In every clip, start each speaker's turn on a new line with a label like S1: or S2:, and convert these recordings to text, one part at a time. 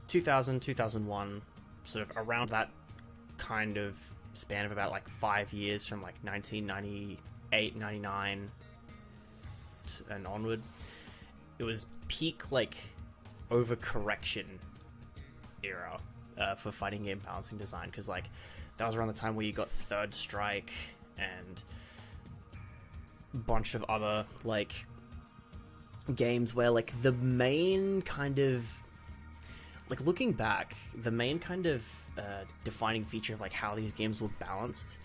S1: 2000, 2001, sort of around that kind of span of about like 5 years, from like 1998, 99 and onward. It was peak like overcorrection era for fighting game balancing design, because like that was around the time where you got Third Strike and a bunch of other like games where like the main kind of, like looking back, the main kind of defining feature of like how these games were balanced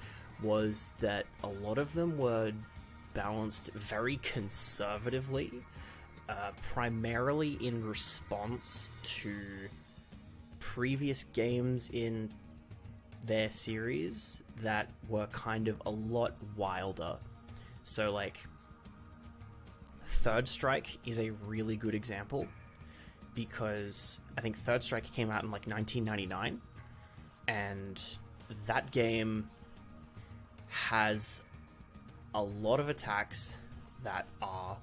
S1: was that a lot of them were balanced very conservatively, primarily in response to previous games in their series that were kind of a lot wilder. So like Third Strike is a really good example, because I think Third Strike came out in like 1999, and that game has a lot of attacks that are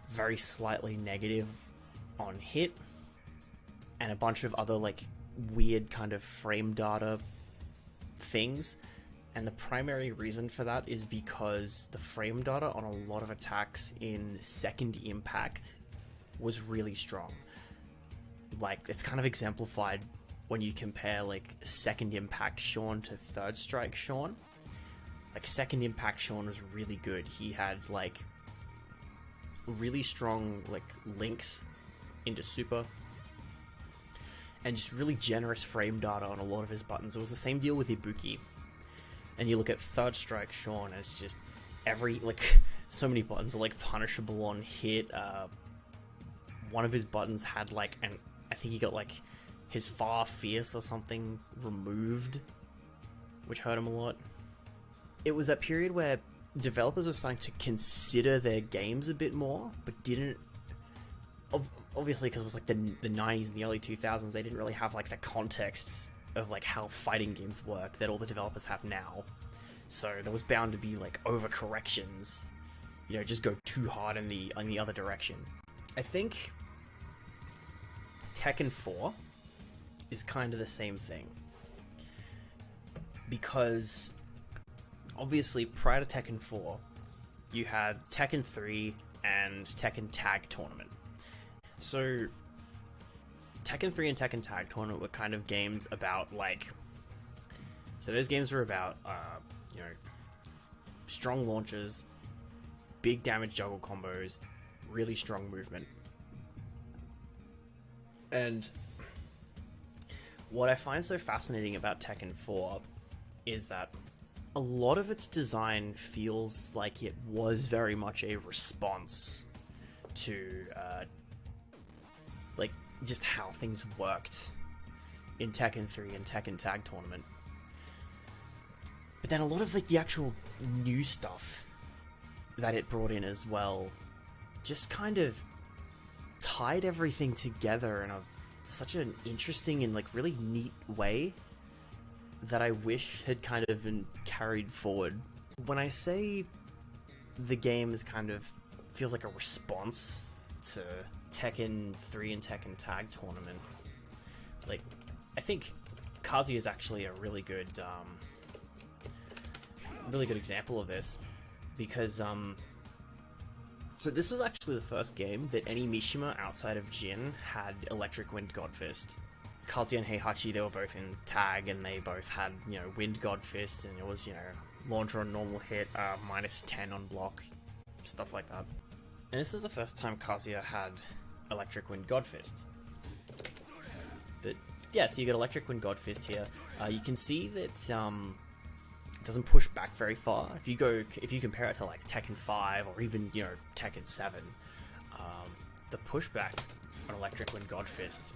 S1: very slightly negative on hit, and a bunch of other like weird kind of frame data things. And the primary reason for that is because the frame data on a lot of attacks in Second Impact was really strong. Like, it's kind of exemplified when you compare like Second Impact Sean to Third Strike Sean. Like, Second Impact Sean was really good. He had like really strong like links into super, and just really generous frame data on a lot of his buttons. It was the same deal with Ibuki. And you look at Third Strike Sean as just every, like, so many buttons are like punishable on hit. One of his buttons had like, and I think he got like his Far Fierce or something removed, which hurt him a lot. It was that period where developers were starting to consider their games a bit more, but didn't, obviously because it was like the 90s and the early 2000s, they didn't really have like the context of like how fighting games work that all the developers have now. So there was bound to be like overcorrections, you know, just go too hard in the other direction. I think Tekken 4 is kind of the same thing, because obviously prior to Tekken 4 you had Tekken 3 and Tekken Tag Tournament. So Tekken 3 and Tekken Tag Tournament were kind of games about like, so those games were about you know, strong launches, big damage juggle combos, really strong movement. And what I find so fascinating about Tekken 4 is that a lot of its design feels like it was very much a response to like just how things worked in Tekken 3 and Tekken Tag Tournament. But then a lot of like the actual new stuff that it brought in as well just kind of tied everything together in such an interesting and like really neat way that I wish had kind of been carried forward. When I say the game is kind of feels like a response to Tekken 3 and Tekken Tag Tournament, like, I think Kazuya is actually a really good example of this, because so this was actually the first game that any Mishima outside of Jin had Electric Wind God Fist. Kazuya and Heihachi, they were both in tag, and they both had, you know, Wind God Fist, and it was, you know, launcher on normal hit, minus 10 on block, stuff like that. And this is the first time Kazuya had Electric Wind God Fist. But yeah, so you get Electric Wind God Fist here. You can see that it doesn't push back very far. If you compare it to like Tekken 5 or even, you know, Tekken 7, the pushback on Electric Wind God Fist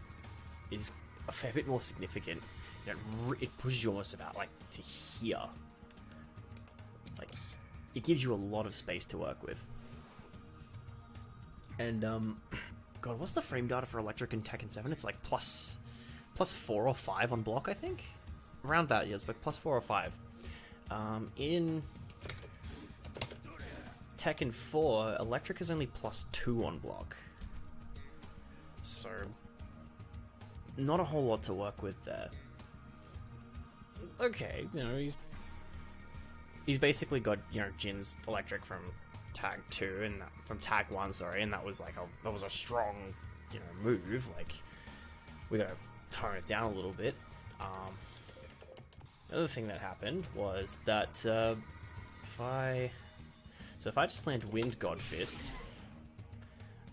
S1: is a fair bit more significant. You know, it pushes you almost about like to here. Like, it gives you a lot of space to work with. And God, what's the frame data for Electric in Tekken 7? It's like plus 4 or 5 on block, I think. Around that, yes, but plus 4 or 5. In Tekken 4, Electric is only plus 2 on block. So not a whole lot to work with there. Okay, you know, he's basically got, you know, Jin's electric from Tag 2 and from Tag 1, sorry, and that was like that was a strong, you know, move. Like, we gotta tone it down a little bit. The other thing that happened was that if I just land Wind God Fist,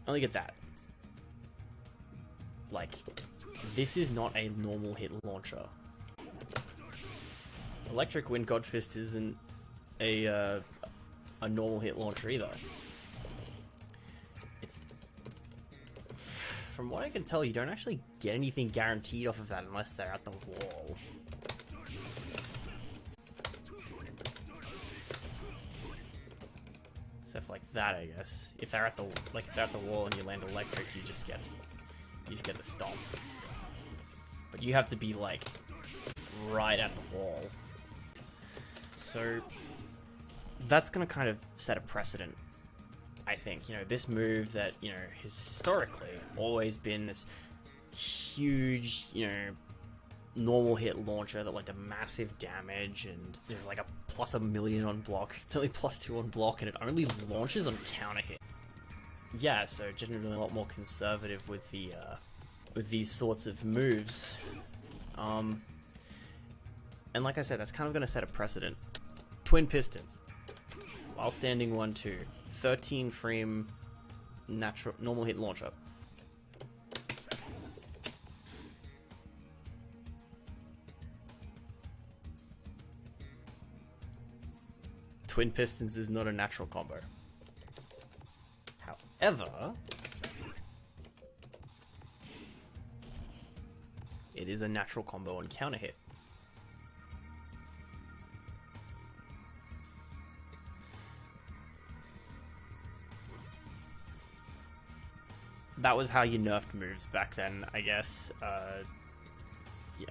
S1: I only get that. Like, this is not a normal hit launcher. Electric Wind God Fist isn't a normal hit launcher either. It's, from what I can tell, you don't actually get anything guaranteed off of that unless they're at the wall. Stuff like that, I guess. If they're at the wall and you land electric, you just get the stomp. But you have to be like right at the wall. So that's gonna kind of set a precedent, I think. You know, this move that, you know, historically always been this huge, you know, normal hit launcher that like a massive damage and there's like a plus 1,000,000 on block. It's only plus 2 on block and it only launches on counter hit. Yeah, so generally a lot more conservative with the with these sorts of moves. And like I said, that's kind of gonna set a precedent. Twin Pistons. While standing 1-2. 13 frame normal hit launcher. Twin Pistons is not a natural combo. However, it is a natural combo on counter hit. That was how you nerfed moves back then, I guess. I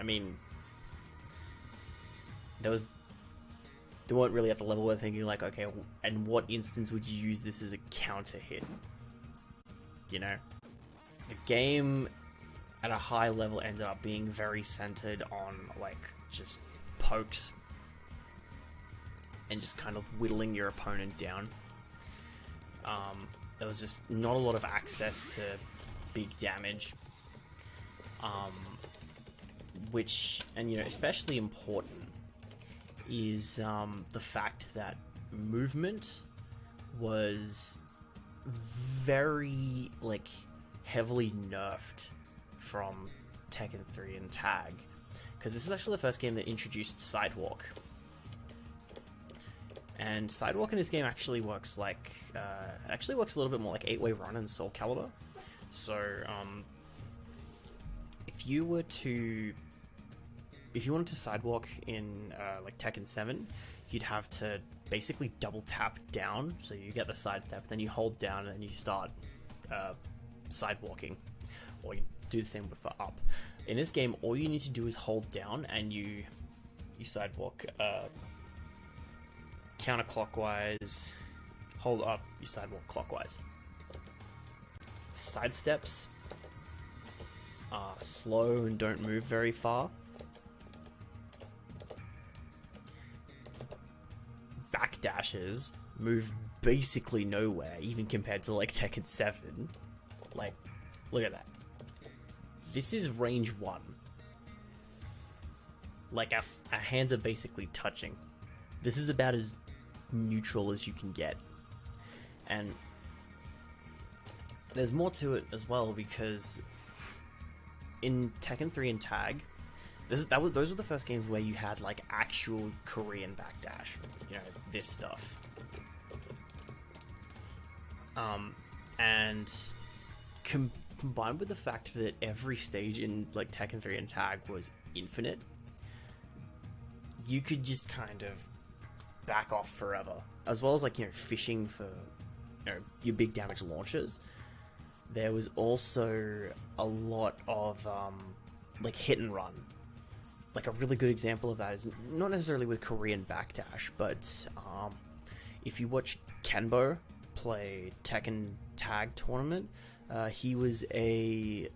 S1: mean, they weren't really at the level where thinking like, okay, in what instance would you use this as a counter hit? You know? The game at a high level ended up being very centered on like just pokes and just kind of whittling your opponent down. There was just not a lot of access to big damage, which, and you know, especially important is the fact that movement was very like heavily nerfed from Tekken 3 and Tag, because this is actually the first game that introduced Sidewalk. And Sidewalk in this game actually works like, a little bit more like 8-way run in Soul Calibur. So, if you wanted to sidewalk in like Tekken 7, you'd have to basically double tap down, so you get the side step, then you hold down, and then you start sidewalking, or you do the same for up. In this game, all you need to do is hold down, and you sidewalk counterclockwise, hold up, you sidewalk clockwise. Side steps are slow and don't move very far. Backdashes move basically nowhere, even compared to like Tekken 7. Like, look at that. This is range 1. Like, our hands are basically touching. This is about as neutral as you can get. And there's more to it as well, because in Tekken 3 and Tag, those were the first games where you had like actual Korean backdash, you know, this stuff. And combined with the fact that every stage in like Tekken 3 and Tag was infinite, you could just kind of back off forever, as well as like, you know, fishing for, you know, your big damage launches. There was also a lot of like hit and run. Like a really good example of that is not necessarily with Korean backdash, but if you watch ka-en-byou play Tekken Tag tournament, he was a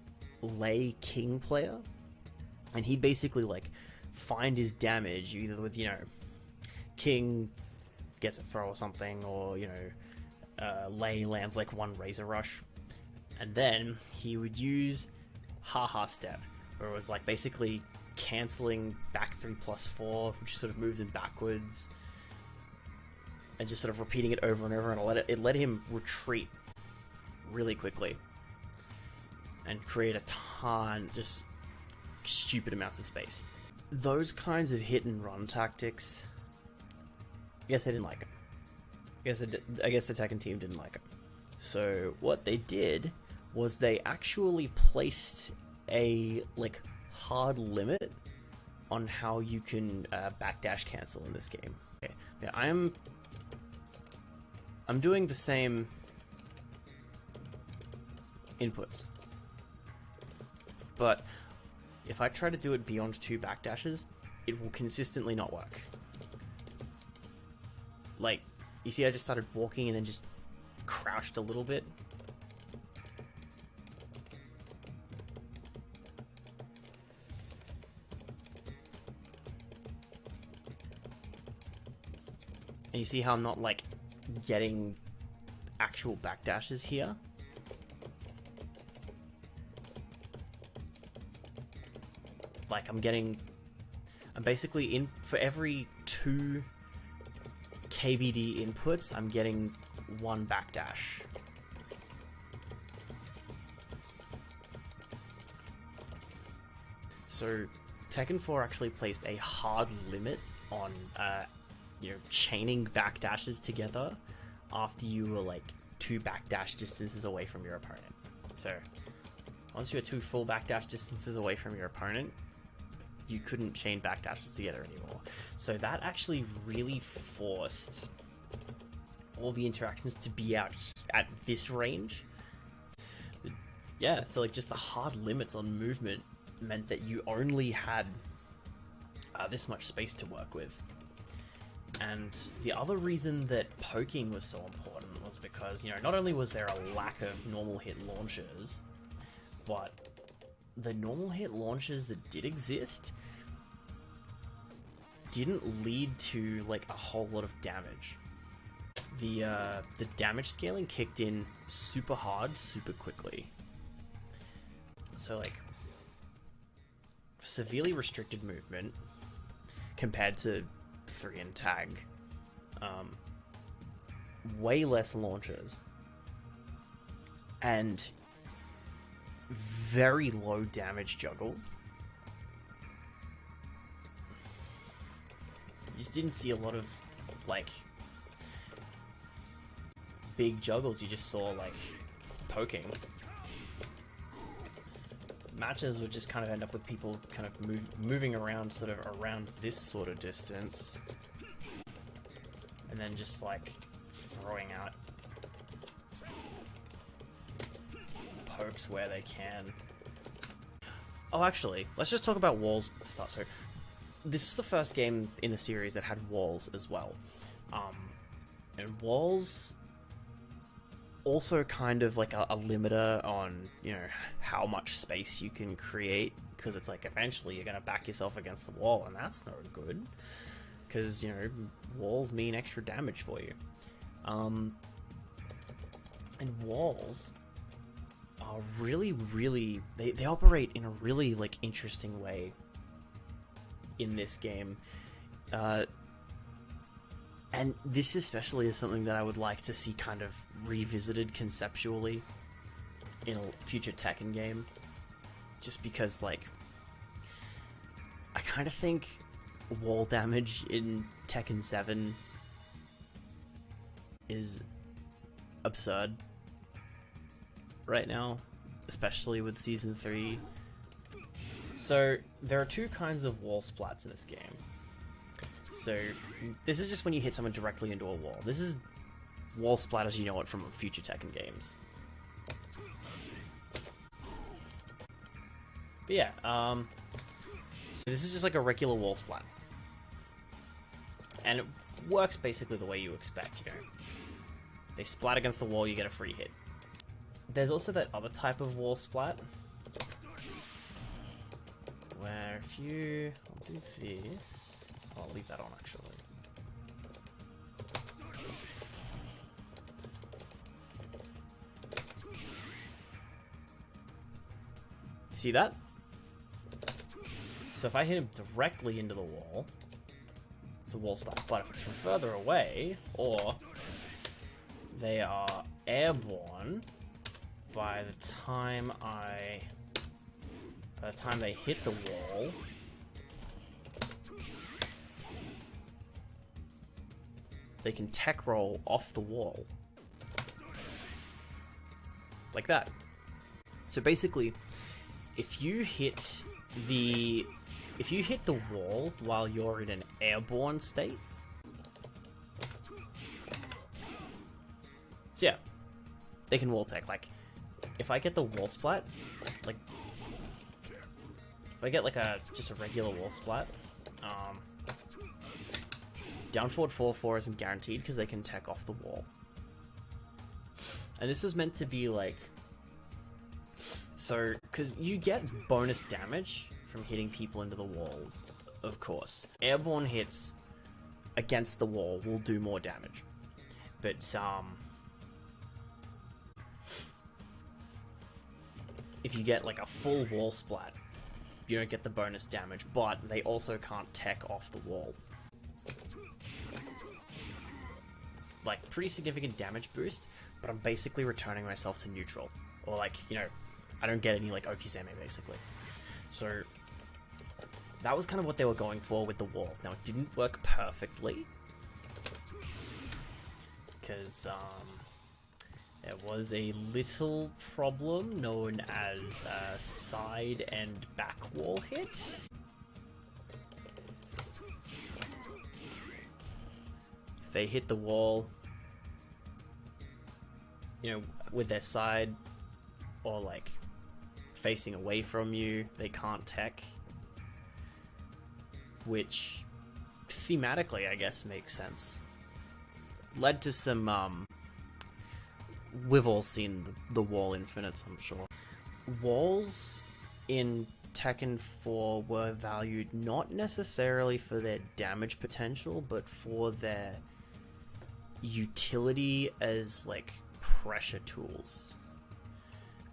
S1: Lei King player, and he'd basically like find his damage either with, you know, King gets a throw or something, or, you know, Lei lands like one Razor Rush, and then he would use Haha Step, where it was like basically cancelling back 3+4, which sort of moves him backwards, and just sort of repeating it over and over, and it let him retreat really quickly and create a ton, just stupid amounts of space. Those kinds of hit and run tactics, I guess I didn't like them. I guess the Tekken team didn't like them. So what they did was they actually placed a like hard limit on how you can backdash cancel in this game. Okay. Yeah, I'm doing the same inputs, but if I try to do it beyond 2 backdashes, it will consistently not work. Like, you see I just started walking and then just crouched a little bit. And you see how I'm not, like, getting actual backdashes here? Like, I'm basically in, for every 2 KBD inputs, I'm getting 1 backdash. So, Tekken 4 actually placed a hard limit on, you know, chaining backdashes together after you were like 2 backdash distances away from your opponent. So, once you were 2 full backdash distances away from your opponent, you couldn't chain backdashes together anymore. So that actually really forced all the interactions to be out at this range. But yeah, so like just the hard limits on movement meant that you only had this much space to work with. And the other reason that poking was so important was because, you know, not only was there a lack of normal hit launchers, but the normal hit launchers that did exist didn't lead to like a whole lot of damage. The damage scaling kicked in super hard, super quickly. So like severely restricted movement compared to 3 and tag. Way less launchers. And very low damage juggles. You just didn't see a lot of like big juggles, you just saw like poking. Matches would just kind of end up with people kind of moving around sort of around this sort of distance, and then just like throwing out pokes where they can. Oh, actually, let's just talk about walls stuff. So, this is the first game in the series that had walls as well. And walls also kind of like a limiter on, you know, how much space you can create, because it's like eventually you're going to back yourself against the wall, and that's no good, because, you know, walls mean extra damage for you. And walls are really, they operate in a really, like, interesting way in this game. And this especially is something that I would like to see kind of revisited conceptually in a future Tekken game. Just because, like, I kind of think wall damage in Tekken 7 is absurd right now, especially with Season 3. So, there are 2 kinds of wall splats in this game. So, this is just when you hit someone directly into a wall. This is wall splat as you know it from future Tekken games. But yeah, so this is just like a regular wall splat. And it works basically the way you expect, you know. They splat against the wall, you get a free hit. There's also that other type of wall splat, if you... I'll do this. I'll leave that on, actually. See that? So if I hit him directly into the wall, it's a wall splat. But if it's from further away, or they are airborne, by the time they hit the wall, they can tech roll off the wall. Like that. So basically, if you hit the wall while you're in an airborne state, so yeah, they can wall tech. Like, if I get the wall splat, like, if I get like just a regular wall splat, down forward 4/4 isn't guaranteed because they can tech off the wall. And this was meant to be like, so, because you get bonus damage from hitting people into the wall, of course. Airborne hits against the wall will do more damage. But, if you get like a full wall splat, you don't get the bonus damage, but they also can't tech off the wall. Like, pretty significant damage boost, but I'm basically returning myself to neutral. Or like, you know, I don't get any like Okizeme basically. So that was kind of what they were going for with the walls. Now it didn't work perfectly because there was a little problem known as side and back wall hit. If they hit the wall, you know, with their side or like facing away from you, they can't tech, which thematically I guess makes sense. Led to some we've all seen the wall infinites, I'm sure. Walls in Tekken 4 were valued not necessarily for their damage potential, but for their utility as like pressure tools.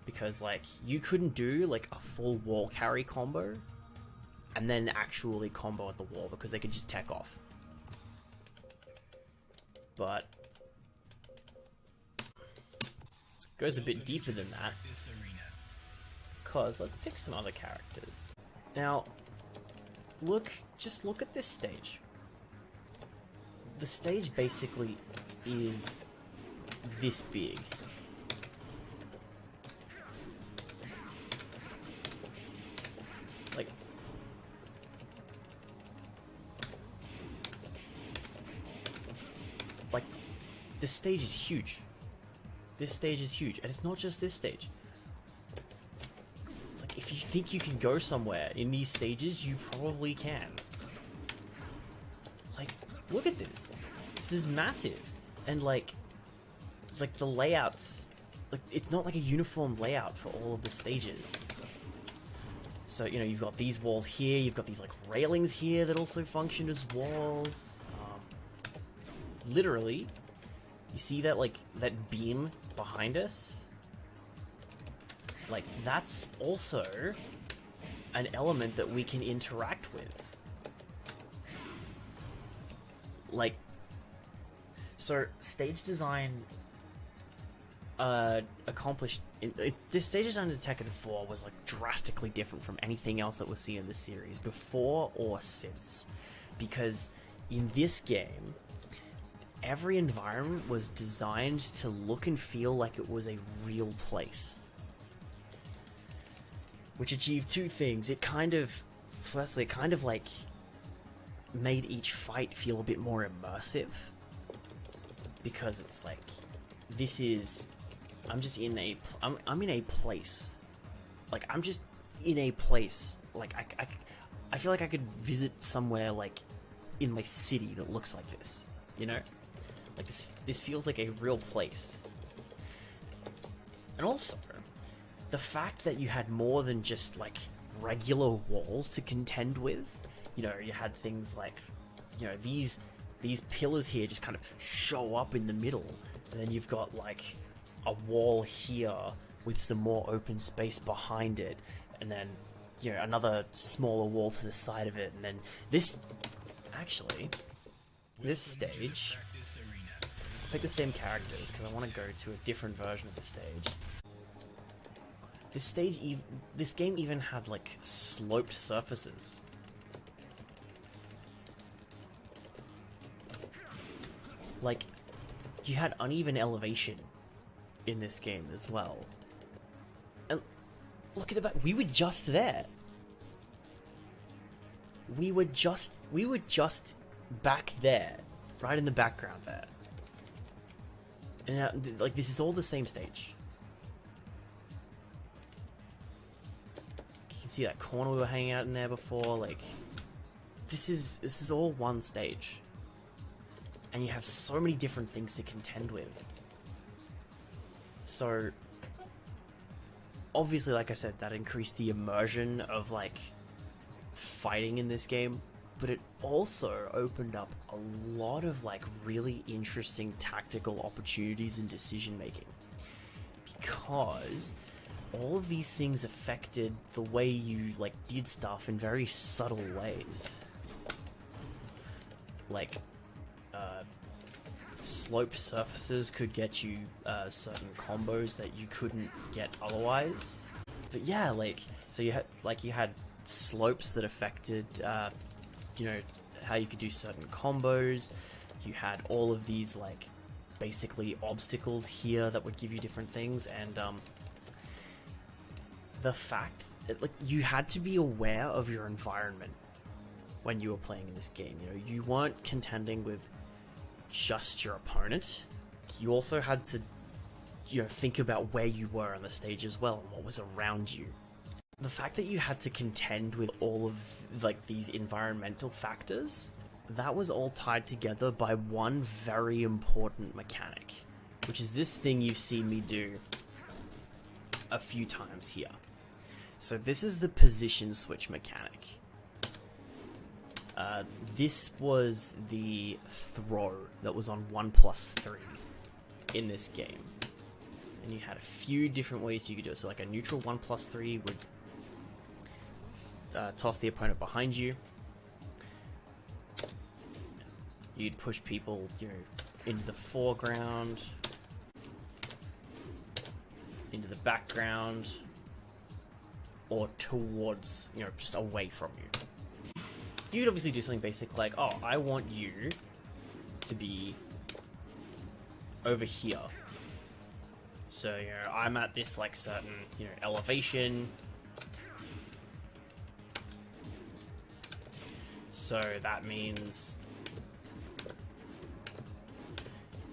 S1: Because, like, you couldn't do, like, a full wall carry combo and then actually combo at the wall because they could just tech off. But goes a bit deeper than that. Because let's pick some other characters. Now, just look at this stage. The stage basically is this big. Like, this stage is huge. This stage is huge, and it's not just this stage. It's like, if you think you can go somewhere in these stages, you probably can. Like, look at this. This is massive. And like the layouts, like, it's not like a uniform layout for all of the stages. So, you know, you've got these walls here, you've got these like railings here that also function as walls. Literally, you see that, like, that beam behind us? Like, that's also an element that we can interact with. Like, so stage design accomplished... This stage design in Tekken 4 was, like, drastically different from anything else that was seen in the series, before or since. Because in this game, every environment was designed to look and feel like it was a real place. Which achieved two things. It kind of, firstly, it kind of like made each fight feel a bit more immersive. Because it's like, this is, I'm just in a, I'm in a place. Like, I'm just in a place. Like, I feel like I could visit somewhere, like, in my city that looks like this, you know? Like, this feels like a real place. And also, the fact that you had more than just, like, regular walls to contend with. You know, you had things like, you know, these pillars here just kind of show up in the middle, and then you've got like a wall here with some more open space behind it, and then, you know, another smaller wall to the side of it, and then this stage, pick the same characters because I want to go to a different version of the stage. This game even had like sloped surfaces. Like, you had uneven elevation in this game as well. And look at the back. We were just there. We were just back there, right in the background there. And now, like, this is all the same stage. You can see that corner we were hanging out in there before. Like, this is all one stage. And you have so many different things to contend with. So, obviously, like I said, that increased the immersion of, like, fighting in this game. But it also opened up a lot of, like, really interesting tactical opportunities and decision making. Because all of these things affected the way you, like, did stuff in very subtle ways. Like, sloped surfaces could get you certain combos that you couldn't get otherwise. But yeah, like, so you had slopes that affected you know, how you could do certain combos. You had all of these, like, basically obstacles here that would give you different things, and the fact that, like, you had to be aware of your environment when you were playing in this game. You know, you weren't contending with just your opponent. You also had to, you know, think about where you were on the stage as well and what was around you. The fact that you had to contend with all of, like, these environmental factors, that was all tied together by one very important mechanic, which is this thing you've seen me do a few times here. So this is the position switch mechanic. This was the throw that was on 1+3 in this game. And you had a few different ways you could do it. So like a neutral 1+3 would toss the opponent behind you. You'd push people, you know, into the foreground, into the background, or towards, you know, just away from you. You'd obviously do something basic like, oh, I want you to be over here. So, you know, I'm at this, like, certain, you know, elevation. So that means,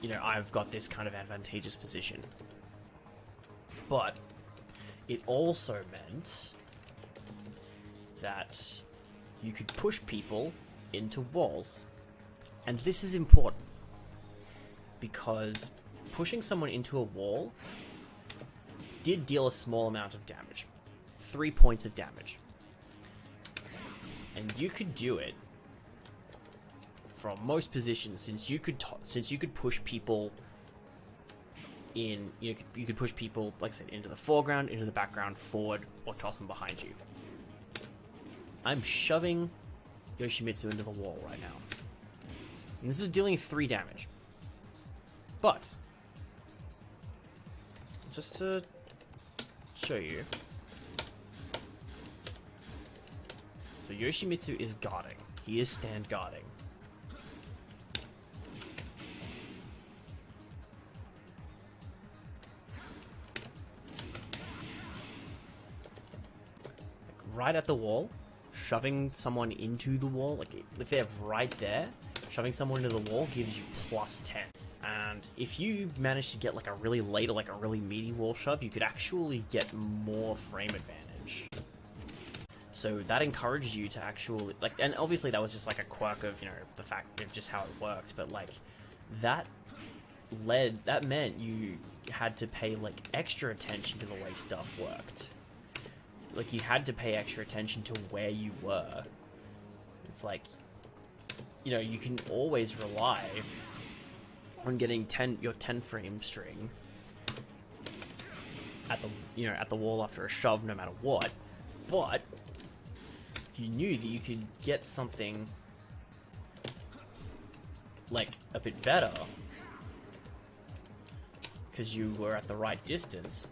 S1: you know, I've got this kind of advantageous position. But it also meant that you could push people into walls. And this is important, because pushing someone into a wall did deal a small amount of damage. 3 points of damage. And you could do it from most positions, since you could push people in, you could push people, like I said, into the foreground, into the background, forward, or toss them behind you. I'm shoving Yoshimitsu into the wall right now. And this is dealing 3 damage. But, just to show you. So Yoshimitsu is guarding. He is stand guarding. Right at the wall, shoving someone into the wall, like if they're right there, shoving someone into the wall gives you +10. And if you manage to get like a really late or like a really meaty wall shove, you could actually get more frame advantage. So that encouraged you to actually, like, and obviously that was just like a quirk of, you know, the fact of just how it worked, but like that meant you had to pay like extra attention to the way stuff worked. like, you had to pay extra attention to where you were. It's like, you know, you can always rely on getting your 10 frame string at the wall after a shove, no matter what. But if you knew that you could get something like a bit better because you were at the right distance,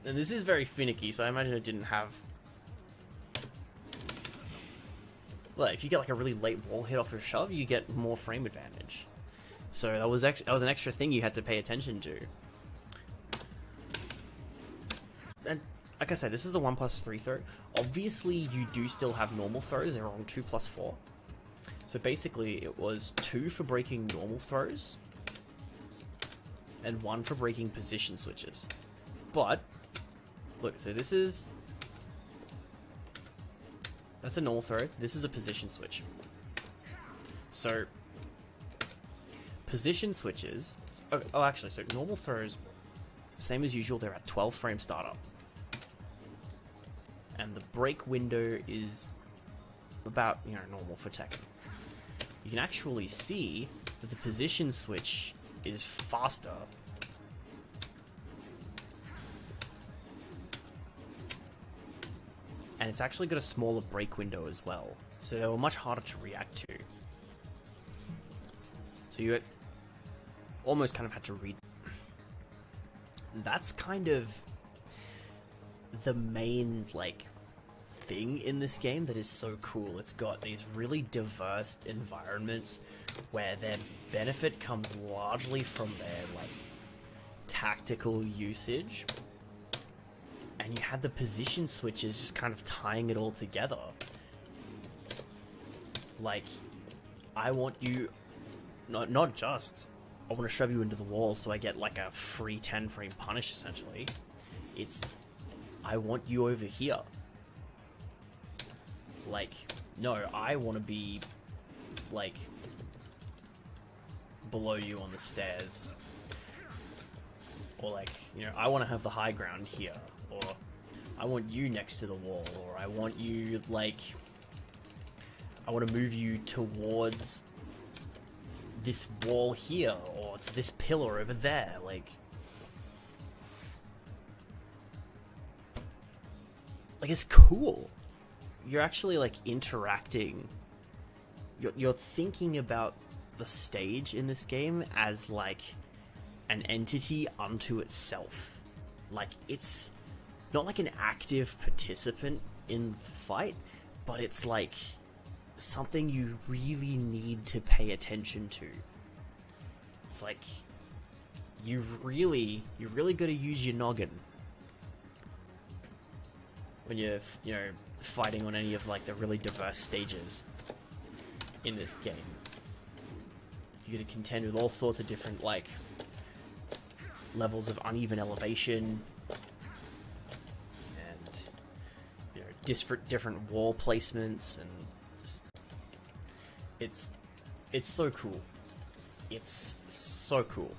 S1: and this is very finicky, so I imagine it didn't have. Like, if you get like a really late wall hit off a shove, you get more frame advantage. So that was an extra thing you had to pay attention to. And like I said, this is the 1+3 throw. Obviously, you do still have normal throws. They're on 2+4. So basically, it was 2 for breaking normal throws and 1 for breaking position switches. But look, so that's a normal throw. This is a position switch. So position switches. Oh, actually, so normal throws, same as usual. They're at 12 frame startup, and the break window is about, you know, normal for Tekken. You can actually see that the position switch is faster. And it's actually got a smaller break window as well, so they were much harder to react to. So you almost kind of had to read. That's kind of the main, like, thing in this game that is so cool. It's got these really diverse environments where their benefit comes largely from their, like, tactical usage. And you had the position switches just kind of tying it all together. Like, I want you, not just, I want to shove you into the wall so I get like a free 10 frame punish, essentially. It's, I want you over here. Like, no, I want to be, like, below you on the stairs. Or like, you know, I want to have the high ground here. Or I want you next to the wall, or I want you, like, I want to move you towards this wall here, or to this pillar over there, like it's cool. You're actually, like, interacting. You're thinking about the stage in this game as, like, an entity unto itself. Like, it's not like an active participant in the fight, but it's like something you really need to pay attention to. It's like you really got to use your noggin when you're, you know, fighting on any of, like, the really diverse stages in this game. You got to contend with all sorts of different, like, levels of uneven elevation. Different wall placements, and just it's so cool. It's so cool.